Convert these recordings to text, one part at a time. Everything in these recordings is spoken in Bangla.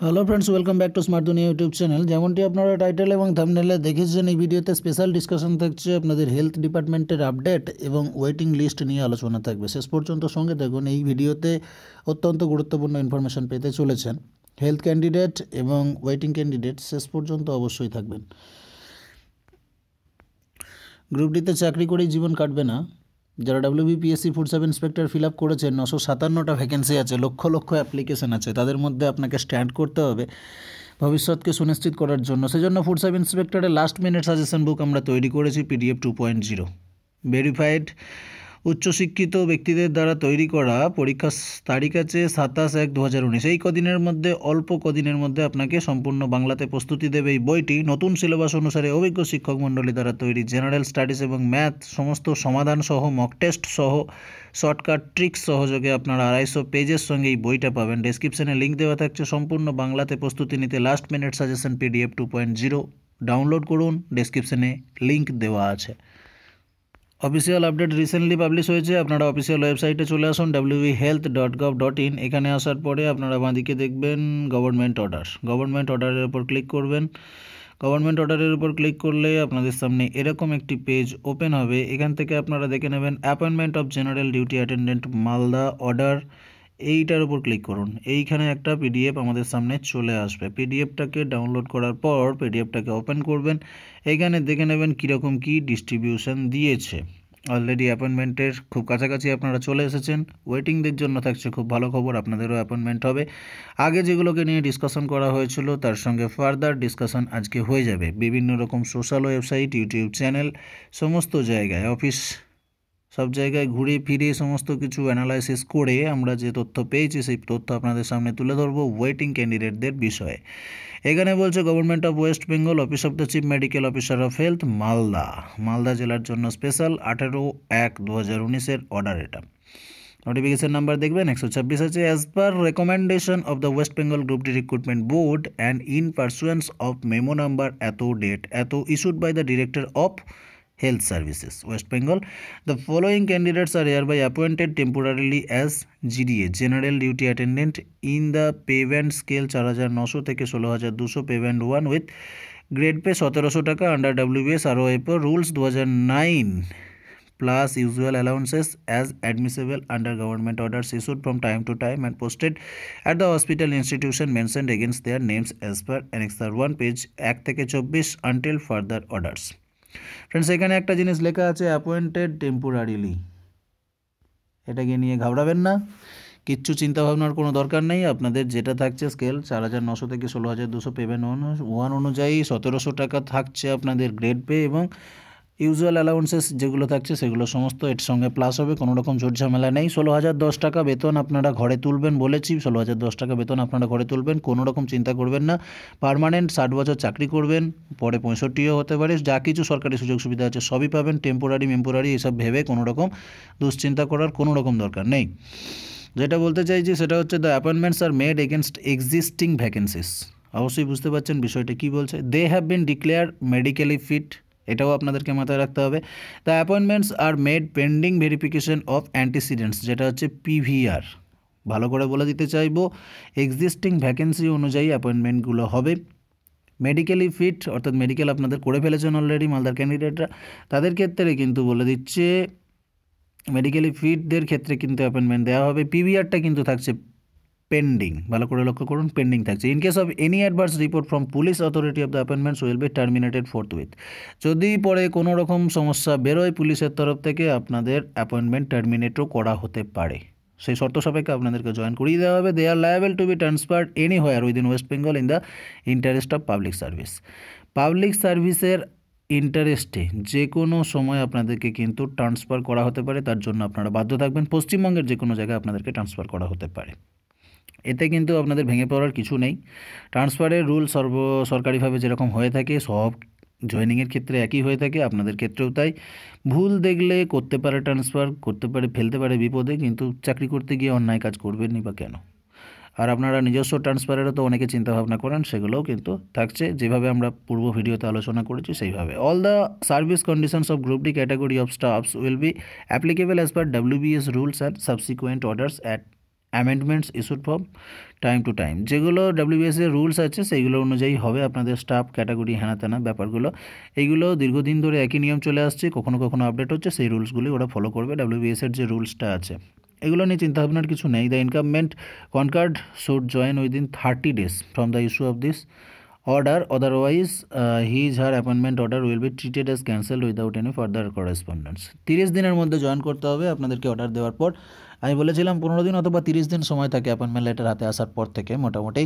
Hello friends, welcome back to smart দুনিয়া ইউটিউব চ্যানেল। যেমনটি আপনারা টাইটেল এবং থাম্বনেলে দেখেছেন, এই ভিডিওতে স্পেশাল ডিসকাশন থাকছে আপনাদের হেলথ ডিপার্টমেন্টের আপডেট এবং ওয়েটিং লিস্ট নিয়ে আলোচনা থাকবে। শেষ পর্যন্ত সঙ্গে দেখুন, এই ভিডিওতে অত্যন্ত গুরুত্বপূর্ণ ইনফরমেশন পেতে চলেছেন। হেলথ ক্যান্ডিডেট এবং ওয়েটিং ক্যান্ডিডেট শেষ পর্যন্ত অবশ্যই থাকবেন। গ্রুপ ডিতে চাকরি করেই জীবন কাটবে না। যারা WBPSC food sub inspector fill up করেছেন, 957টা ভ্যাকেন্সি আছে, লক্ষ লক্ষ অ্যাপ্লিকেশন আছে, তাদের মধ্যে আপনাকে স্ট্যান্ড করতে হবে ভবিষ্যৎকে সুনিশ্চিত করার জন্য। সেজন্য ফুড সাব ইন্সপেক্টরের লাস্ট মিনিট সাজেশন বুক আমরা তৈরি করেছি, PDF 2.0 ভেরিফাইড উচ্চশিক্ষিত ব্যক্তিদের দ্বারা তৈরি করা। পরীক্ষার তারিখ আছে 27/1/2019। এই কদিনের মধ্যে, অল্প কদিনের মধ্যে আপনাকে সম্পূর্ণ বাংলাতে প্রস্তুতি দেবে এই বইটি। নতুন সিলেবাস অনুসারে অভিজ্ঞ শিক্ষক মণ্ডলী দ্বারা তৈরি জেনারেল স্টাডিজ এবং ম্যাথ সমস্ত সমাধান সহ, মক টেস্ট সহ, শর্টকাট ট্রিক্স সহযোগে আপনারা 250 পেজের সঙ্গে এই বইটা পাবেন। ডেসক্রিপশনে লিঙ্ক দেওয়া থাকছে। সম্পূর্ণ বাংলাতে প্রস্তুতি নিতে last minute suggestion PDF 2.0 download করুন, ডেসক্রিপশনে লিঙ্ক দেওয়া আছে। অফিসিয়াল আপডেট রিসেন্টলি পাবলিশ হয়েছে। আপনারা অফিসিয়াল ওয়েবসাইটে চলে আসুন whealth.gov.in। এখানে আসার পরে আপনারা বাঁদিকে দেখবেন গভর্নমেন্ট অর্ডার। গভর্নমেন্ট অর্ডারের উপর ক্লিক করবেন। গভর্নমেন্ট অর্ডারের উপর ক্লিক করলে আপনাদের সামনে এরকম একটি পেজ ওপেন হবে। এখান থেকে আপনারা দেখে নেবেন appointment of general duty attendant Malda order, এইটার উপর ক্লিক করুন। এইখানে একটা PDF আমাদের সামনে চলে আসবে। PDFটাকে ডাউনলোড করার পর PDFটাকে ওপেন করবেন। এইখানে দেখে নেবেন কীরকম কী ডিস্ট্রিবিউশন দিয়েছে। অলরেডি অ্যাপয়েন্টমেন্টের খুব কাছাকাছি আপনারা চলে এসেছেন। ওয়েটিংদের জন্য থাকছে খুব ভালো খবর, আপনাদেরও অ্যাপয়েন্টমেন্ট হবে। আগে যেগুলোকে নিয়ে ডিসকাশন করা হয়েছিল তার সঙ্গে ফার্দার ডিসকাশন আজকে হয়ে যাবে। বিভিন্ন রকম সোশ্যাল ওয়েবসাইট, ইউটিউব চ্যানেল, সমস্ত জায়গায়, অফিস, সব জায়গায় ঘুরে ফিরে সমস্ত কিছু অ্যানালাইসিস করে আমরা যে তথ্য পেয়েছি সেই তথ্য আপনাদের সামনে তুলে ধরবো ওয়েটিং ক্যান্ডিডেটদের বিষয়ে। এখানে বলছে government of West Bengal, office of the chief medical officer of health, Malda জেলার জন্য স্পেশাল 18/1/2019 অর্ডার। এটা নোটিফিকেশন নাম্বার দেখবেন 126 আছে। As per recommendation of the West Bengal group D recruitment board and in pursuance of memo number এত ডেট এত issued by the director of Health Services, West Bengal, the following candidates are hereby appointed temporarily as GDA, General Duty Attendant, in the pay band scale 4,900 থেকে 16,200, pay band 1 with grade pay 1,700 টাকা under WBS ROAP rules 2009 plus usual allowances as admissible under government orders issued from time to time and posted at the hospital institution mentioned against their names as per Annexure 1 page 1 থেকে 24 until further orders। ফ্রেন্ডস, এখানে একটা জিনিস লেখা আছে অ্যাপয়েন্টেড টেম্পোরারিলি। এটাকে নিয়ে ঘাবড়াবেন না, কিচ্ছু চিন্তাভাবনার কোনো দরকার নেই। আপনাদের যেটা থাকছে স্কেল 4,900 থেকে 16,200, পেমেন্ট 1 অনুযায়ী 1,700 টাকা থাকছে আপনাদের গ্রেড পে, এবং ইউজুয়াল অ্যালাউন্সেস যেগুলো থাকছে সেগুলো সমস্ত এর সঙ্গে প্লাস হবে। কোনো রকম ঝোট ঝামেলা নেই। 16,010 টাকা বেতন আপনারা ঘরে তুলবেন বলেছি। 16,010 টাকা বেতন আপনারা ঘরে তুলবেন, কোনো রকম চিন্তা করবেন না। পার্মানেন্ট 60 বছর চাকরি করবেন, পরে 65ও হতে পারে। যা কিছু সরকারি সুযোগ সুবিধা আছে সবই পাবেন। টেম্পোরারি এসব ভেবে কোনো রকম দুশ্চিন্তা করার কোনো রকম দরকার নেই। যেটা বলতে চাইছি সেটা হচ্ছে the appointments are made against existing vacancies. অবশ্যই বুঝতে পারছেন বিষয়টা কী বলছে। They have been declare medically fit, এটাও আপনাদেরকে মাথায় রাখতে হবে। The appointments are made pending verification of antecedents, যেটা হচ্ছে PVR। ভালো করে বলে দিতে চাইবো, এক্সিস্টিং ভ্যাকেন্সি অনুযায়ী অ্যাপয়েন্টমেন্টগুলো হবে। মেডিকেলি ফিট অর্থাৎ মেডিকেল আপনাদের করে ফেলেছেন অলরেডি মালদার ক্যান্ডিডেটরা, তাদের ক্ষেত্রে কিন্তু বলে দিচ্ছে মেডিকেলি ফিটদের ক্ষেত্রে কিন্তু অ্যাপয়েন্টমেন্ট দেওয়া হবে। PVRটা কিন্তু থাকছে পেন্ডিং, ভালো করে লক্ষ্য করুন, পেন্ডিং থাকছে। In case of any adverse report from police authority of the appointments will be terminated forthwith. যদি পরে কোনো রকম সমস্যা বেরোয় পুলিশের তরফ থেকে, আপনাদের অ্যাপয়েন্টমেন্ট টার্মিনেটও করা হতে পারে। সেই শর্ত সাপেক্ষে আপনাদেরকে জয়েন করিয়ে দেওয়া হবে। They are liable to be transferred anywhere within West Bengal in the interest of public service. Public সার্ভিসের ইন্টারেস্টে যে কোনো সময় আপনাদেরকে কিন্তু ট্রান্সফার করা হতে পারে, তার জন্য আপনারা বাধ্য থাকবেন। পশ্চিমবঙ্গের যে কোনো জায়গায় আপনাদেরকে ট্রান্সফার করা হতে পারে, এতে কিন্তু আপনাদের ভেঙে পড়ার কিছু নেই। ট্রান্সফারের রুল সরকারিভাবে যেরকম হয়ে থাকে সব জয়েনিংয়ের ক্ষেত্রে একই হয়ে থাকে, আপনাদের ক্ষেত্রেও তাই। ভুল দেখলে করতে পারে ট্রান্সফার, করতে পারে ফেলতে পারে বিপদে, কিন্তু চাকরি করতে গিয়ে অন্যায় কাজ করবেননি বা কেন। আর আপনারা নিজস্ব ট্রান্সফারেরও তো অনেকে চিন্তাভাবনা করেন, সেগুলোও কিন্তু থাকছে যেভাবে আমরা পূর্ব ভিডিওতে আলোচনা করেছি সেইভাবে। All the service conditions of group D category of stuffs will be applicable as per WBS rules and subsequent orders at amendments issued from time to time, যেগুলো ডাব্লিউবিএসসি এর রুলস আছে সেইগুলো অনুযায়ী হবে আপনাদের স্টাফ ক্যাটাগরি হ্যানা ত্যানা ব্যাপারগুলো। এইগুলো দীর্ঘদিন ধরে একই নিয়ম চলে আসছে, কখনো কখনো আপডেট হচ্ছে, সেই রুলসগুলি ওরা ফলো করবে। ডাব্লিউবিএসসি এর যে রুলসটা আছে এগুলো নিয়ে চিন্তাভাবনার কিছু নেই। The incumbent conquered should join within 30 days from the issue of this order, otherwise his her appointment order will be treated as cancelled without any further correspondence। 30 দিনের মধ্যে জয়েন করতে হবে আপনাদেরকে অর্ডার দেওয়ার পর। আমি বলেছিলাম 15 দিন অথবা 30 দিন সময় থাকে অ্যাপয়েন্টমেন্ট লেটার হাতে আসার পর থেকে, মোটামুটি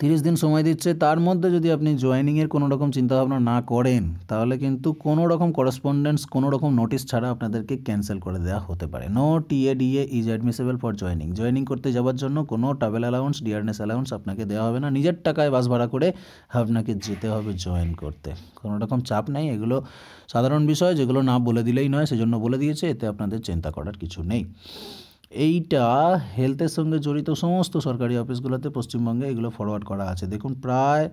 30 দিন সময় দিচ্ছে। তার মধ্যে যদি আপনি জয়েনিংয়ের কোনো রকম চিন্তাভাবনা না করেন তাহলে কিন্তু কোনো রকম করেসপন্ডেন্স, কোনো রকম নোটিশ ছাড়া আপনাদেরকে ক্যান্সেল করে দেওয়া হতে পারে। No TA DA is admissible for joining করতে যাওয়ার জন্য কোনো ট্রাভেল অ্যালাউন্স, ডিয়ারনেস অ্যালাউন্স আপনাকে দেওয়া হবে না। নিজের টাকায় বাস ভাড়া করে আপনাকে যেতে হবে জয়েন করতে, কোনো রকম চাপ নেই। এগুলো সাধারণ বিষয়, যেগুলো না বলে দিলেই নয়, সেজন্য বলে দিয়েছে, এতে আপনাদের চিন্তা করার কিছু নেই। এইটা হেলথের সঙ্গে জড়িত সমস্ত সরকারি অফিসগুলোতে পশ্চিমবঙ্গে এগুলো ফরওয়ার্ড করা আছে। দেখুন প্রায়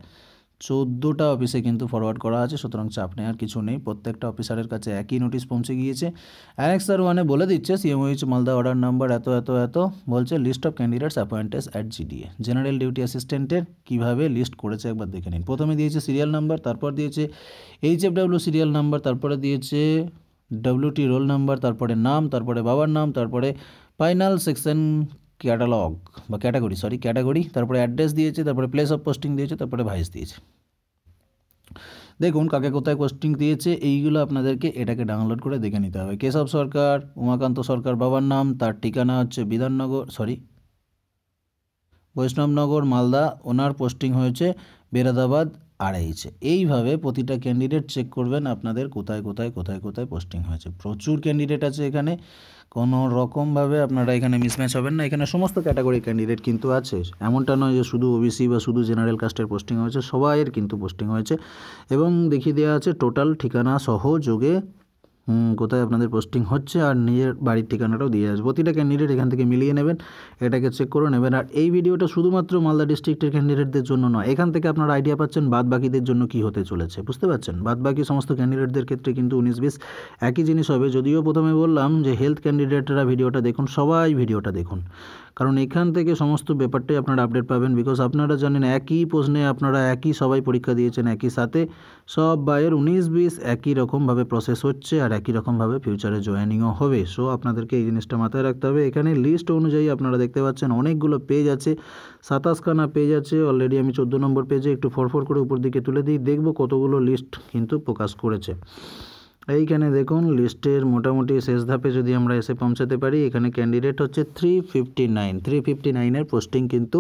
14টা অফিসে কিন্তু ফরওয়ার্ড করা আছে, সুতরাং চাপ নেওয়ার কিছু নেই। প্রত্যেকটা অফিসারের কাছে একই নোটিশ পৌঁছে গিয়েছে। অ্যানেক্সার 1-এ বলে দিচ্ছে সিএমওইচ মালদা অর্ডার নাম্বার এত এত এত, বলছে list of candidates appointed at GDA. General duty অ্যাসিস্ট্যান্টের কীভাবে লিস্ট করেছে একবার দেখে নিন। প্রথমে দিয়েছে সিরিয়াল নাম্বার, তারপর দিয়েছে এইচএফডব্লিউ সিরিয়াল নাম্বার, তারপরে দিয়েছে ডব্লিউটি রোল নাম্বার, তারপরে নাম, তারপরে বাবার নাম, তারপরে ফাইনাল সেকশন ক্যাটাগরি, তারপরে অ্যাড্রেস দিয়েছে, তারপরে প্লেস অফ পোস্টিং দিয়েছে, তারপরে ভাইস দিয়েছে। দেখুন কাকে কোথায় পোস্টিং দিয়েছে, এইগুলো আপনাদেরকে এটাকে ডাউনলোড করে দেখে নিতে হবে। কেশব সরকার, উমাকান্ত সরকার বাবার নাম, তার ঠিকানা হচ্ছে বৈষ্ণবনগর মালদা, ওনার পোস্টিং হয়েছে বেরাদাবাদ RH। এইভাবে প্রতিটা ক্যান্ডিডেট চেক করবেন আপনাদের কোথায় পোস্টিং হয়েছে। প্রচুর ক্যান্ডিডেট আছে এখানে, কোনো রকমভাবে আপনারা এখানে মিসম্যাচ হবেন না। এখানে সমস্ত ক্যাটাগরি ক্যান্ডিডেট কিন্তু আছে, এমনটা নয় যে শুধু ওবিসি বা শুধু জেনারেল কাস্টের পোস্টিং হয়েছে, সবাইয়ের কিন্তু পোস্টিং হয়েছে এবং দেখিয়ে দেওয়া আছে টোটাল ঠিকানা সহ যোগে কোথায় আপনাদের পোস্টিং হচ্ছে, আর নিজের বাড়ির ঠিকানাটাও দিয়ে আসবে। প্রতিটা ক্যান্ডিডেট এখান থেকে মিলিয়ে নেবেন, এটাকে চেক করে নেবেন। আর এই ভিডিওটা শুধুমাত্র মালদা ডিস্ট্রিক্টের ক্যান্ডিডেটদের জন্য নয়, এখান থেকে আপনারা আইডিয়া পাচ্ছেন বাদ বাকিদের জন্য কী হতে চলেছে, বুঝতে পারছেন। বাদ বাকি সমস্ত ক্যান্ডিডেটদের ক্ষেত্রে কিন্তু 19-20 একই জিনিস হবে। যদিও প্রথমে বললাম যে হেলথ ক্যান্ডিডেটরা ভিডিওটা দেখুন, সবাই ভিডিওটা দেখুন, কারণ এখান থেকে সমস্ত ব্যাপারটাই আপনারা আপডেট পাবেন। বিকজ আপনারা জানেন একই প্রশ্নে আপনারা সবাই পরীক্ষা দিয়েছেন একই সাথে, সব বাইয়ের 19-20 একই রকমভাবে প্রসেস হচ্ছে আর একই রকমভাবে ফিউচারে জয়েনিংও হবে। সো আপনাদেরকে এই জিনিসটা মাথায় রাখতে হবে। এখানে লিস্ট অনুযায়ী আপনারা দেখতে পাচ্ছেন অনেকগুলো পেজ আছে, 27খানা পেজ আছে। অলরেডি আমি 14 নম্বর পেজে একটু ফরফর করে উপর দিকে তুলে দিই, দেখব কতগুলো লিস্ট কিন্তু প্রকাশ করেছে। এইখানে দেখুন লিস্টের মোটামুটি শেষ ধাপে যদি আমরা এসে পৌঁছাতে পারি, এখানে ক্যান্ডিডেট হচ্ছে 359 পোস্টিং কিন্তু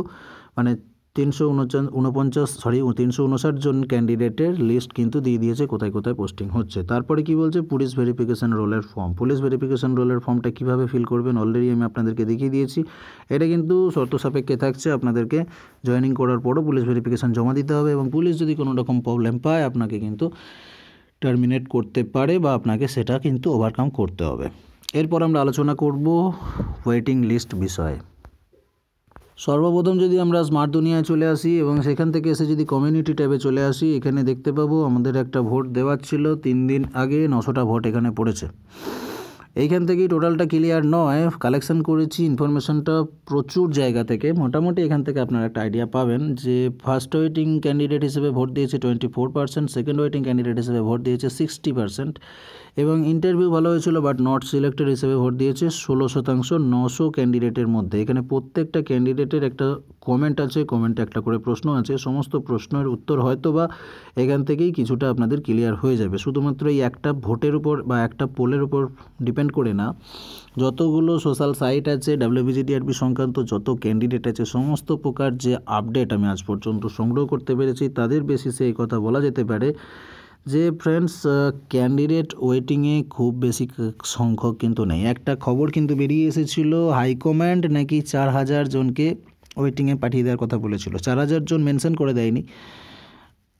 মানে 359 জন ক্যান্ডিডেটের লিস্ট কিন্তু দিয়ে দিয়েছে কোথায় পোস্টিং হচ্ছে। তারপরে কি বলছে, পুলিশ ভেরিফিকেশন রোলের ফর্মটা কীভাবে ফিল করবেন অলরেডি আমি আপনাদেরকে দেখিয়ে দিয়েছি। এটা কিন্তু শর্ত সাপেক্ষে থাকছে, আপনাদেরকে জয়েনিং করার পরও পুলিশ ভেরিফিকেশন জমা দিতে হবে এবং পুলিশ যদি কোনো রকম প্রবলেম পায় আপনাকে কিন্তু টার্মিনেট করতে পারে বা আপনাকে সেটা কিন্তু ওভারকাম করতে হবে। এরপর আমরা আলোচনা করব ওয়েটিং লিস্ট বিষয়ে। সর্বপ্রথম যদি আমরা স্মার্ট দুনিয়ায় চলে আসি এবং সেখান থেকে এসে যদি কমিউনিটি ট্যাবে চলে আসি, এখানে দেখতে পাবো আমাদের একটা ভোট দেওয়ার ছিল 3 দিন আগে, 900টা ভোট এখানে পড়েছে। এইখান থেকেই টোটালটা ক্লিয়ার নয়, কালেকশন করেছি ইনফরমেশনটা প্রচুর জায়গা থেকে। মোটামুটি এখান থেকে আপনারা একটা আইডিয়া পাবেন যে ফার্স্ট ওয়েটিং ক্যান্ডিডেট হিসেবে ভোট দিয়েছে 24%, সেকেন্ড ওয়েটিং ক্যান্ডিডেট হিসেবে ভোট দিয়েছে 60% এবং ইন্টারভিউ ভালো হয়েছিল বাট নট সিলেক্টেড হিসেবে ভোট দিয়েছে 16%। 900 ক্যান্ডিডেটের মধ্যে এখানে প্রত্যেকটা ক্যান্ডিডেটের একটা কমেন্ট আছে, কমেন্টে একটা করে প্রশ্ন আছে, সমস্ত প্রশ্নের উত্তর হয়তো বা এখান থেকেই কিছুটা আপনাদের ক্লিয়ার হয়ে যাবে। শুধুমাত্র এই একটা ভোটের উপর বা একটা পোলের উপর ডিপেন্ড করে না, যতগুলো সোশ্যাল সাইট আছে WBGTRP সংক্রান্ত যত ক্যান্ডিডেট আছে সমস্ত প্রকার যে আপডেট আমি আজ পর্যন্ত সংগ্রহ করতে পেরেছি তাদের বেসিসে এই কথা বলা যেতে পারে যে ফ্রেন্ডস ক্যান্ডিডেট ওয়েটিংয়ে খুব বেশি সংখ্যক কিন্তু নেই। একটা খবর কিন্তু বেরিয়ে এসেছিল, হাইকমান্ড নাকি 4000 জনকে ওয়েটিংয়ে পাঠিয়ে দেওয়ার কথা বলেছিল। 4000 জন মেনশন করে দেয়নি,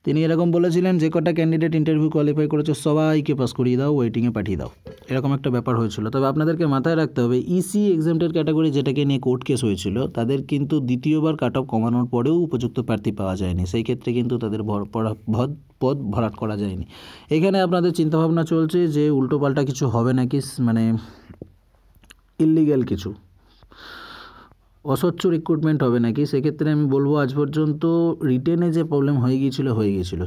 তিনি এরকম বলেছিলেন যে কটা ক্যান্ডিডেট ইন্টারভিউ কোয়ালিফাই করেছে সবাইকে পাস করিয়ে দাও, ওয়েটিংয়ে পাঠিয়ে দাও, এরকম একটা ব্যাপার হয়েছিল। তবে আপনাদেরকে মাথায় রাখতে হবে ইসি এক্সামটেড ক্যাটাগরি যেটাকে নিয়ে কোর্ট কেস হয়েছিল তাদের কিন্তু দ্বিতীয়বার কাট অফ কমানোর পরেও উপযুক্ত প্রার্থী পাওয়া যায়নি, সেই ক্ষেত্রে কিন্তু তাদের পদ ভরাট করা যায়নি। এখানে আপনাদের চিন্তাভাবনা চলছে যে উল্টোপাল্টা কিছু হবে নাকি, মানে ইললিগ্যাল কিছু। অস্বচ্ছ রিক্রুটমেন্ট হবে নাকি, সেক্ষেত্রে আমি বলবো আজ পর্যন্ত রিটেনে যে প্রবলেম হয়ে গিয়েছিল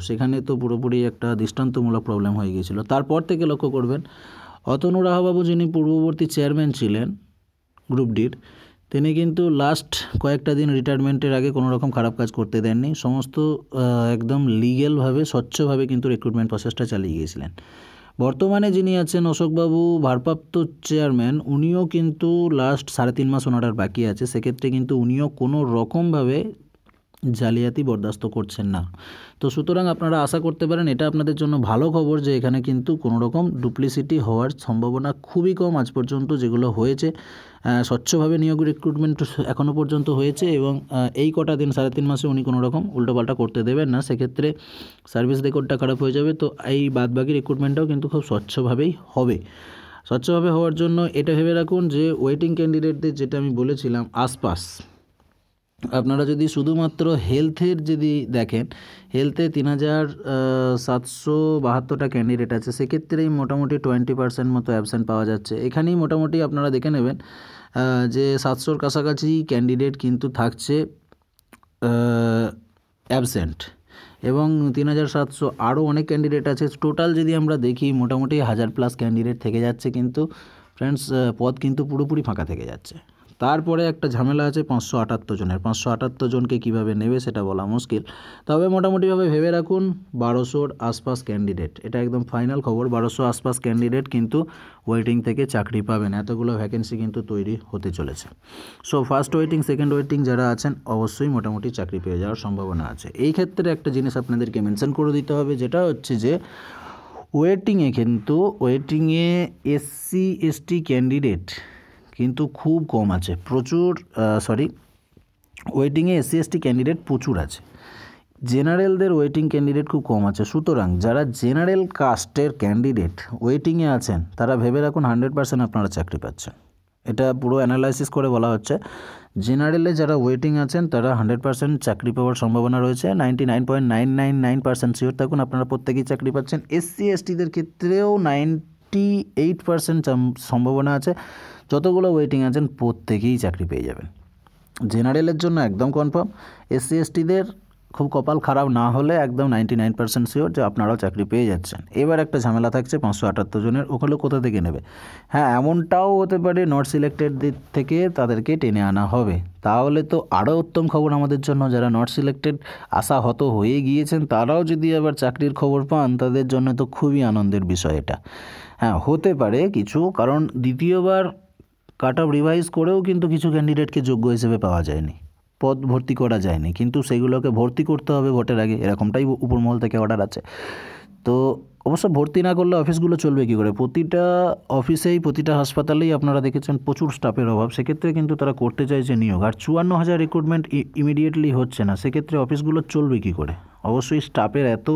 সেখানে তো পুরোপুরি একটা দৃষ্টান্তমূলক প্রবলেম হয়ে গিয়েছিল। তারপর থেকে লক্ষ্য করবেন অতনু রাহাবাবু যিনি পূর্ববর্তী চেয়ারম্যান ছিলেন গ্রুপ ডির, তিনি কিন্তু লাস্ট কয়েকটা দিন রিটায়ারমেন্টের আগে কোনো রকম খারাপ কাজ করতে দেননি, সমস্ত একদম লিগ্যালভাবে স্বচ্ছভাবে কিন্তু রিক্রুটমেন্ট প্রসেসটা চালিয়ে গিয়েছিলেন। বর্তমানে যিনি আছেন অশোকবাবু ভারপ্রাপ্ত চেয়ারম্যান, উনিও কিন্তু লাস্ট 3.5 মাস ওনার আর বাকি আছে, সেক্ষেত্রে কিন্তু উনিও কোনো রকমভাবে জালিয়াতি বরদাস্ত করছেন না। তো সুতরাং আপনারা আশা করতে পারেন, এটা আপনাদের জন্য ভালো খবর যে এখানে কিন্তু কোনো রকম ডুপ্লিসিটি হওয়ার সম্ভাবনা খুবই কম। আজ পর্যন্ত যেগুলো হয়েছে স্বচ্ছভাবে নিয়োগ রিক্রুটমেন্ট এখনও পর্যন্ত হয়েছে, এবং এই কটা দিন 3.5 মাসে উনি কোনো রকম উল্টোপাল্টা করতে দেবেন না, সেক্ষেত্রে সার্ভিস রেকর্ডটা খারাপ হয়ে যাবে। তো এই বাদবাকি রিক্রুটমেন্টটাও কিন্তু খুব স্বচ্ছভাবেই হবে। স্বচ্ছভাবে হওয়ার জন্য এটা ভেবে রাখুন যে ওয়েটিং ক্যান্ডিডেটদের, যেটা আমি বলেছিলাম আশপাশ, আপনারা যদি শুধুমাত্র হেলথের যদি দেখেন, হেলথে 3772টা ক্যান্ডিডেট আছে, সেক্ষেত্রেই মোটামুটি 20% মতো অ্যাবসেন্ট পাওয়া যাচ্ছে। এখানেই মোটামুটি আপনারা দেখে নেবেন যে 700-র কাছাকাছি ক্যান্ডিডেট কিন্তু থাকছে অ্যাবসেন্ট, এবং 3700 আরও অনেক ক্যান্ডিডেট আছে। টোটাল যদি আমরা দেখি মোটামুটি 1000+ ক্যান্ডিডেট থেকে যাচ্ছে, কিন্তু ফ্রেন্ডস পদ কিন্তু পুরোপুরি ফাঁকা থেকে যাচ্ছে। তারপরে একটা ঝামেলা আছে 578 জনের। 578 জনকে কীভাবে নেবে সেটা বলা মুশকিল, তবে মোটামুটিভাবে ভেবে রাখুন 1200-র আশপাশ ক্যান্ডিডেট, এটা একদম ফাইনাল খবর। 1200 আশপাশ ক্যান্ডিডেট কিন্তু ওয়েটিং থেকে চাকরি পাবেন, এতগুলো ভ্যাকেন্সি কিন্তু তৈরি হতে চলেছে। So first waiting, second waiting যারা আছেন অবশ্যই মোটামুটি চাকরি পেয়ে যাওয়ার সম্ভাবনা আছে। এই ক্ষেত্রে একটা জিনিস আপনাদেরকে মেনশন করে দিতে হবে, যেটা হচ্ছে যে ওয়েটিংয়ে SC ST ক্যান্ডিডেট কিন্তু খুব কম আছে, ওয়েটিংয়ে SC ST ক্যান্ডিডেট প্রচুর আছে, জেনারেলদের ওয়েটিং ক্যান্ডিডেট খুব কম আছে। সুতরাং যারা জেনারেল কাস্টের ক্যান্ডিডেট ওয়েটিংয়ে আছেন, তারা ভেবে রাখুন 100% আপনারা চাকরি পাচ্ছেন। এটা পুরো অ্যানালাইসিস করে বলা হচ্ছে, জেনারেলে যারা ওয়েটিং আছেন তারা 100% চাকরি পাওয়ার সম্ভাবনা রয়েছে। 99.999% শিওর থাকুন আপনারা প্রত্যেকেই চাকরি পাচ্ছেন। SC STদের ক্ষেত্রেও 98% সম্ভাবনা আছে, যতগুলো ওয়েটিং আছেন প্রত্যেকেই চাকরি পেয়ে যাবেন। জেনারেলের জন্য একদম কনফার্ম, SC STদের খুব কপাল খারাপ না হলে একদম 99% শিওর যে আপনারাও চাকরি পেয়ে যাচ্ছেন। এবার একটা ঝামেলা থাকছে 578 জনের, ওগুলো কোথা থেকে নেবে? হ্যাঁ, এমনটাও হতে পারে নট সিলেক্টেডদের থেকে তাদেরকে টেনে আনা হবে, তাহলে তো আরও উত্তম খবর আমাদের জন্য। যারা নট সিলেক্টেড আশাহত হয়ে গিয়েছেন, তারাও যদি আবার চাকরির খবর পান, তাদের জন্য তো খুবই আনন্দের বিষয় এটা। হ্যাঁ, হতে পারে কিছু, কারণ দ্বিতীয়বার কাট অফ রিভাইজ করেও কিন্তু কিছু ক্যান্ডিডেটকে যোগ্য হিসেবে পাওয়া যায়নি, পদ ভর্তি করা যায়নি, কিন্তু সেগুলোকে ভর্তি করতে হবে ভোটের আগে, এরকমটাই উপরমহল থেকে অর্ডার আছে। তো অবশ্য ভর্তি না করলে অফিসগুলো চলবে কী করে? প্রতিটা অফিসেই, প্রতিটা হাসপাতালেই আপনারা দেখেছেন প্রচুর স্টাফের অভাব, সেক্ষেত্রে কিন্তু তারা করতে চাইছে নিয়োগ, আর 54,000 রিক্রুটমেন্ট ইমিডিয়েটলি হচ্ছে না, সেক্ষেত্রে অফিসগুলো চলবে কী করে? অবশ্যই স্টাফের এত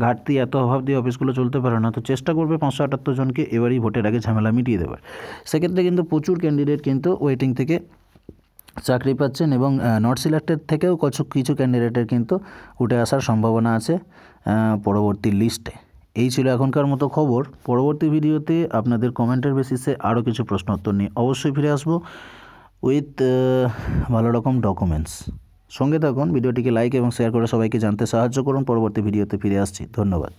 ঘাটতি, এত অভাব দিয়ে অফিসগুলো চলতে পারে না। তো চেষ্টা করবে 578 জনকে এবারই ভোটের আগে ঝামেলা মিটিয়ে দেবার। সেক্ষেত্রে কিন্তু প্রচুর ক্যান্ডিডেট কিন্তু ওয়েটিং থেকে চাকরি পাচ্ছেন, এবং নট সিলেক্টেড থেকেও কিছু ক্যান্ডিডেটের কিন্তু উঠে আসার সম্ভাবনা আছে পরবর্তী লিস্টে। এই ছিল এখনকার মতো খবর। পরবর্তী ভিডিওতে আপনাদের কমেন্টের বেসিসে আরও কিছু প্রশ্ন উত্তর নিয়ে অবশ্যই ফিরে আসবো উইথ ভালো রকম ডকুমেন্টস। সঙ্গে থাকুন, ভিডিওটিকে লাইক এবং শেয়ার করে সবাইকে জানতে সাহায্য করুন। পরবর্তী ভিডিওতে ফিরে আসছি, ধন্যবাদ।